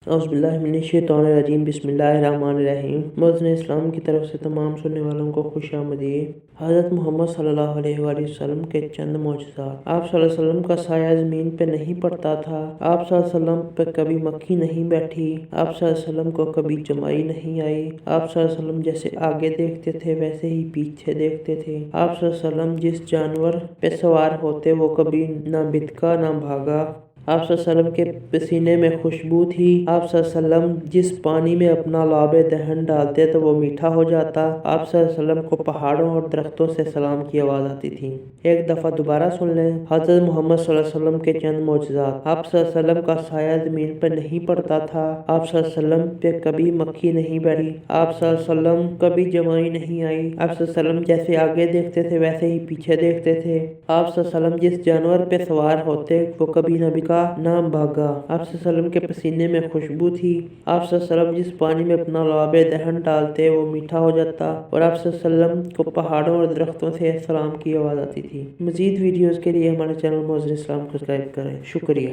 اعوذ باللہ من الشیطان الرجیم بسم اللہ الرحمن الرحیم۔ مؤذن اسلام کی طرف سے تمام سننے والوں کو خوش آمدید۔ حضرت محمد صلی اللہ علیہ وآلہ وسلم کے چند معجزات۔ آپ صلی اللہ علیہ وسلم کا سایہ زمین پہ نہیں پڑتا تھا۔ آپ صلی اللہ علیہ وسلم پہ کبھی مکھی نہیں بیٹھی۔ آپ صلی اللہ علیہ وسلم کو کبھی جمائی نہیں آئی۔ آپ صلی اللہ علیہ وسلم جیسے آگے دیکھتے تھے ویسے ہی پیچھے دیکھتے تھے۔ آپ صلی اللہ علیہ وسلم جس جانور پہ سوار ہوتے وہ کبھی نہ بتکا نہ بھاگا۔ آپ صلی اللہ علیہ وسلم کے پسینے میں خوشبو تھی۔ آپ صلی اللہ علیہ وسلم جس پانی میں اپنا لعاب دہن ڈالتے تو وہ میٹھا ہو جاتا۔ آپ صلی اللہ علیہ وسلم کو پہاڑوں اور درختوں سے سلام کی آواز آتی تھی۔ ایک دفعہ دوبارہ سن لیں۔ حضرت محمد صلی اللہ علیہ وسلم کے چند معجزات۔ آپ صلی اللہ علیہ وسلم کا سایہ زمین پر نہیں پڑتا تھا۔ آپ صلی اللہ علیہ وسلم پہ کبھی مکھی نہیں بیٹھی۔ آپ صلی اللہ علیہ وسلم کبھی جمائی نہیں آئی۔ آپ صلی اللہ علیہ وسلم جیسے آگے دیکھتے تھے ویسے ہی پیچھے دیکھتے تھے۔ آپ صلی اللہ علیہ وسلم جس جانور پہ سوار ہوتے وہ کبھی نہ بکا نہ بھاگا۔ آپ صلی اللہ علیہ وسلم کے پسینے میں خوشبو تھی۔ آپ صلی اللہ علیہ وسلم جس پانی میں اپنا لعاب دہن ڈالتے وہ میٹھا ہو جاتا، اور آپ صلی اللہ علیہ وسلم کو پہاڑوں اور درختوں سے سلام کی آواز آتی تھی۔ مزید ویڈیوز کے لیے ہمارے چینل مؤذن اسلام کو سبسکرائب کریں۔ شکریہ۔